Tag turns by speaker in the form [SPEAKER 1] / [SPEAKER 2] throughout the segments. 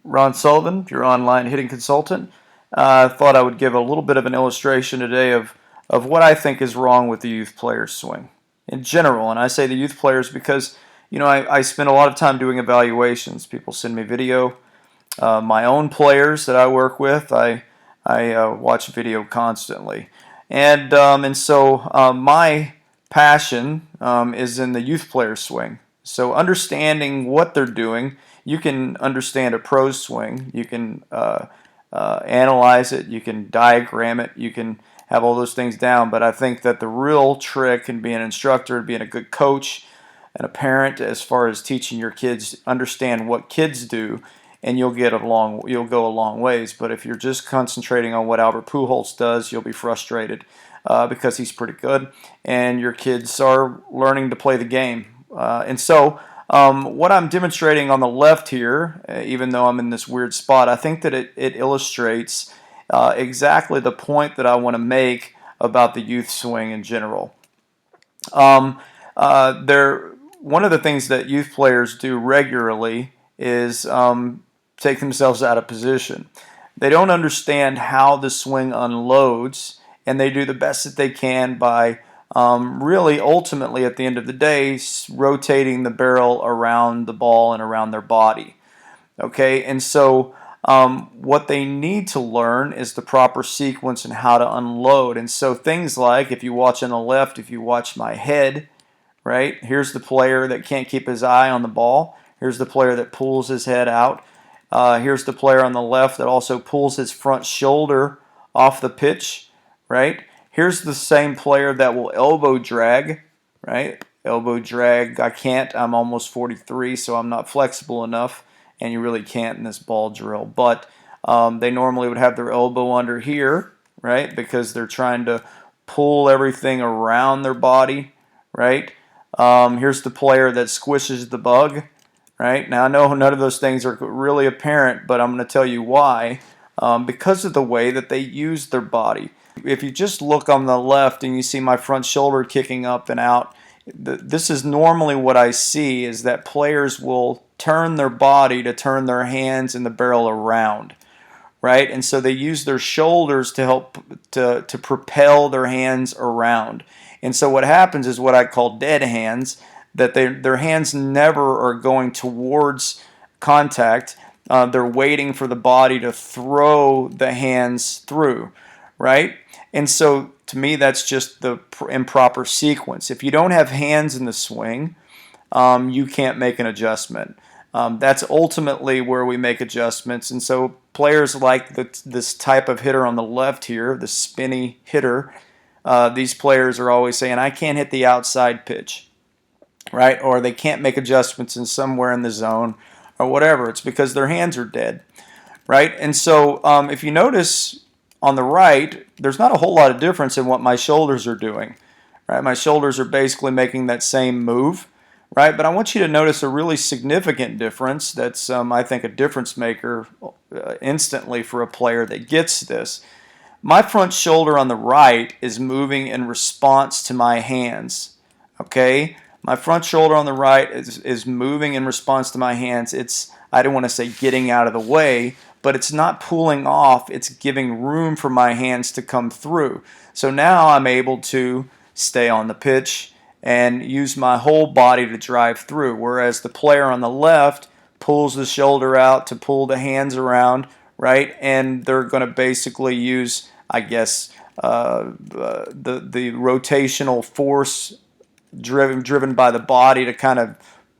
[SPEAKER 1] Ron Sullivan, your online hitting consultant. I thought I would give a little bit of an illustration today of what I think is wrong with the youth player's swing in general. And I say the youth players because, I spend a lot of time doing evaluations. People send me video. My own players that I work with, I watch video constantly. And so my passion is in the youth player swing. So understanding what they're doing, you can understand a pro's swing. You can analyze it. You can diagram it. You can have all those things down. But I think that the real trick in being an instructor, being a good coach, and a parent, as far as teaching your kids, understand what kids do, and you'll go a long ways. But if you're just concentrating on what Albert Pujols does, you'll be frustrated because he's pretty good, and your kids are learning to play the game. And so what I'm demonstrating on the left here, even though I'm in this weird spot, I think that it illustrates exactly the point that I want to make about the youth swing in general. One of the things that youth players do regularly is take themselves out of position. They don't understand how the swing unloads, and they do the best that they can by really ultimately at the end of the day rotating the barrel around the ball and around their body. Okay, and so what they need to learn is the proper sequence and how to unload. And so things like, if you watch on the left, if you watch my head, right, here's the player that can't keep his eye on the ball. Here's the player that pulls his head out. Here's the player on the left that also pulls his front shoulder off the pitch, right? Here's the same player that will elbow drag, right? Elbow drag, I can't. I'm almost 43, so I'm not flexible enough, and you really can't in this ball drill. But they normally would have their elbow under here, right? Because they're trying to pull everything around their body, right? Here's the player that squishes the bug, right? Now, I know none of those things are really apparent, but I'm going to tell you why. Because of the way that they use their body. If you just look on the left and you see my front shoulder kicking up and out, this is normally what I see, is that players will turn their body to turn their hands and the barrel around, right? And so they use their shoulders to help to propel their hands around. And so what happens is what I call dead hands, that their hands never are going towards contact. They're waiting for the body to throw the hands through, right? And so to me, that's just the improper sequence. If you don't have hands in the swing, you can't make an adjustment. That's ultimately where we make adjustments. And so players like this type of hitter on the left here, the spinny hitter, these players are always saying, I can't hit the outside pitch, right? Or they can't make adjustments in somewhere in the zone or whatever. It's because their hands are dead, right? And so if you notice on the right, there's not a whole lot of difference in what my shoulders are doing, right? My shoulders are basically making that same move, right? But I want you to notice a really significant difference that's, I think, a difference maker instantly for a player that gets this. My front shoulder on the right is moving in response to my hands, okay? My front shoulder on the right is moving in response to my hands. I don't want to say getting out of the way, but it's not pulling off. It's giving room for my hands to come through. So now I'm able to stay on the pitch and use my whole body to drive through, whereas the player on the left pulls the shoulder out to pull the hands around, right? And they're going to basically use, I guess, the rotational force driven by the body to kind of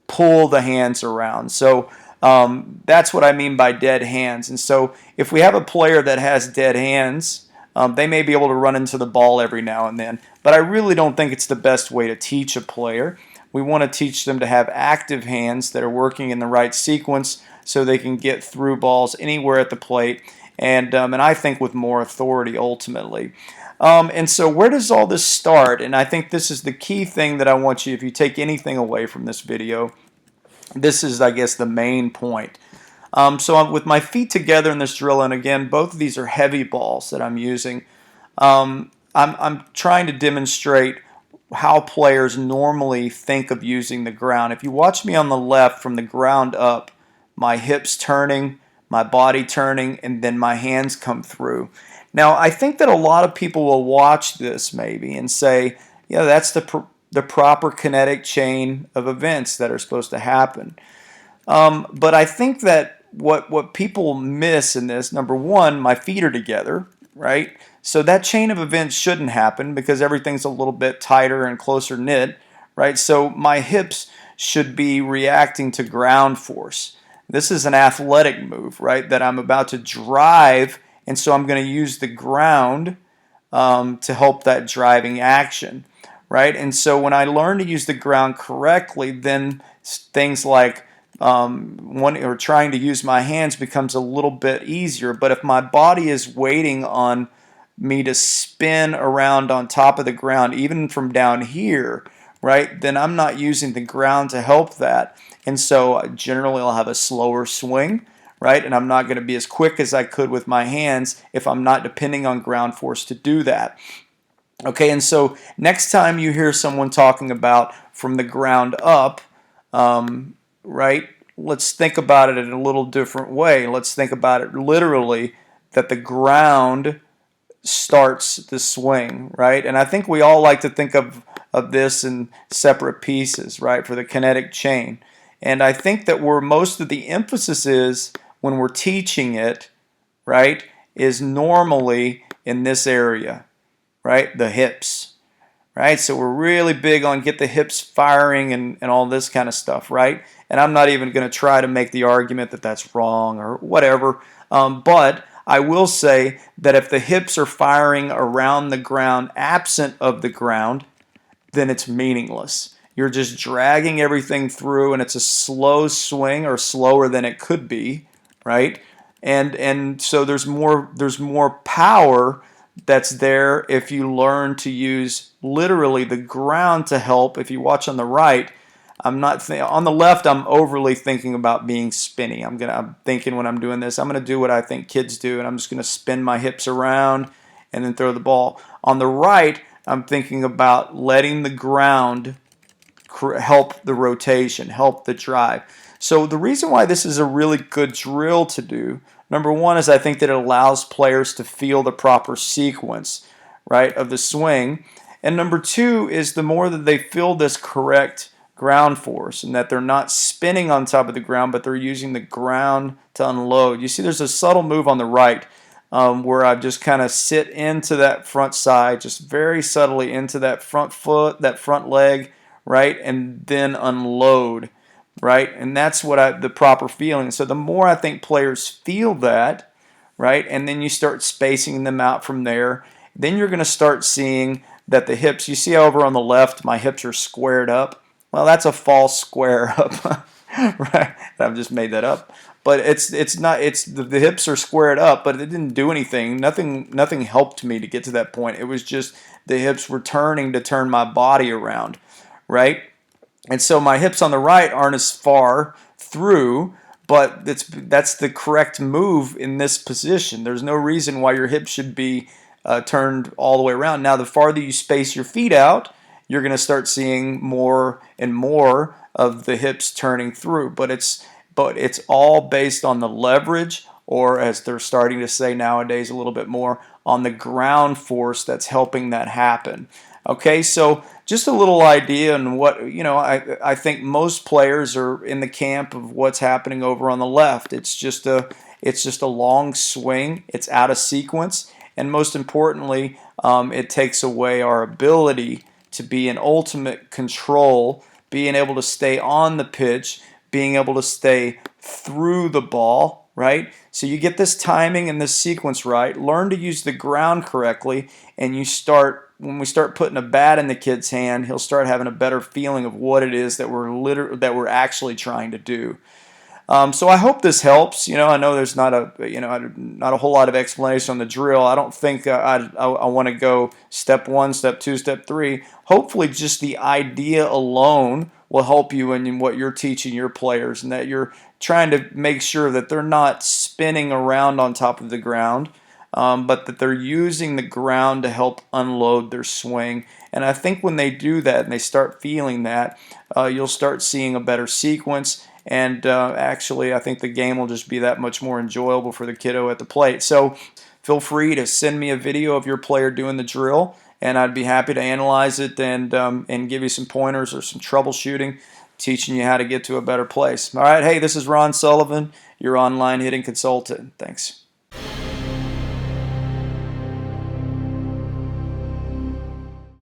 [SPEAKER 1] pull the hands around. So that's what I mean by dead hands. And so if we have a player that has dead hands, they may be able to run into the ball every now and then. But I really don't think it's the best way to teach a player. We want to teach them to have active hands that are working in the right sequence so they can get through balls anywhere at the plate, and I think with more authority ultimately. And so where does all this start? And I think this is the key thing that I want you, if you take anything away from this video, this is, I guess, the main point. So I'm with my feet together in this drill, and again, both of these are heavy balls that I'm using. I'm trying to demonstrate how players normally think of using the ground. If you watch me on the left from the ground up, my hips turning, my body turning, and then my hands come through. Now, I think that a lot of people will watch this maybe and say, yeah, that's the proper kinetic chain of events that are supposed to happen. But I think that what people miss in this, number one, my feet are together, right? So that chain of events shouldn't happen because everything's a little bit tighter and closer knit, right? So my hips should be reacting to ground force. This is an athletic move, right? That I'm about to drive, and so I'm going to use the ground to help that driving action, right? And so when I learn to use the ground correctly, then things like one or trying to use my hands becomes a little bit easier. But if my body is waiting on me to spin around on top of the ground, even from down here, right, then I'm not using the ground to help that. And so generally I'll have a slower swing, right, and I'm not going to be as quick as I could with my hands if I'm not depending on ground force to do that. Okay, and so next time you hear someone talking about from the ground up, right, let's think about it in a little different way. Let's think about it literally that the ground starts the swing, right? And I think we all like to think of this in separate pieces, right, for the kinetic chain. And I think that where most of the emphasis is when we're teaching it, right, is normally in this area, right, the hips, right? So we're really big on get the hips firing and all this kind of stuff, right? And I'm not even going to try to make the argument that that's wrong or whatever, but I will say that if the hips are firing around the ground, absent of the ground, then it's meaningless. You're just dragging everything through, and it's a slow swing or slower than it could be, right? And so there's more power that's there if you learn to use literally the ground to help. If you watch on the right, I'm not on the left. I'm overly thinking about being spinny. I'm thinking when I'm doing this, I'm gonna do what I think kids do, and I'm just gonna spin my hips around and then throw the ball. On the right, I'm thinking about letting the ground help the rotation, help the drive. So the reason why this is a really good drill to do, number one, is I think that it allows players to feel the proper sequence, right, of the swing. And number two is the more that they feel this correct ground force and that they're not spinning on top of the ground, but they're using the ground to unload. You see there's a subtle move on the right where I just kind of sit into that front side, just very subtly into that front foot, that front leg, right, and then unload, right, and that's what the proper feeling. So the more I think players feel that, right, and then you start spacing them out from there, then you're going to start seeing that the hips, you see over on the left, my hips are squared up. Well, that's a false square up, right? I've just made that up. But it's not, it's the hips are squared up, but it didn't do anything. Nothing helped me to get to that point. It was just the hips were turning to turn my body around, right? And so my hips on the right aren't as far through, but that's the correct move in this position. There's no reason why your hips should be turned all the way around. Now, the farther you space your feet out, you're going to start seeing more and more of the hips turning through. But it's all based on the leverage, or as they're starting to say nowadays a little bit more, on the ground force that's helping that happen. Okay, so just a little idea on what, I think most players are in the camp of what's happening over on the left. It's just a long swing. It's out of sequence, and most importantly, it takes away our ability to be in ultimate control, being able to stay on the pitch, being able to stay through the ball, right? So you get this timing and this sequence right, learn to use the ground correctly, and when we start putting a bat in the kid's hand, he'll start having a better feeling of what it is that we're actually trying to do. So I hope this helps. I know there's not a whole lot of explanation on the drill. I don't think I want to go step one, step two, step three. Hopefully, just the idea alone will help you in what you're teaching your players, and that you're trying to make sure that they're not spinning around on top of the ground, but that they're using the ground to help unload their swing. And I think when they do that and they start feeling that, you'll start seeing a better sequence. And actually, I think the game will just be that much more enjoyable for the kiddo at the plate. So feel free to send me a video of your player doing the drill, and I'd be happy to analyze it and give you some pointers or some troubleshooting, teaching you how to get to a better place. All right, hey, this is Ron Sullivan, your online hitting consultant. Thanks.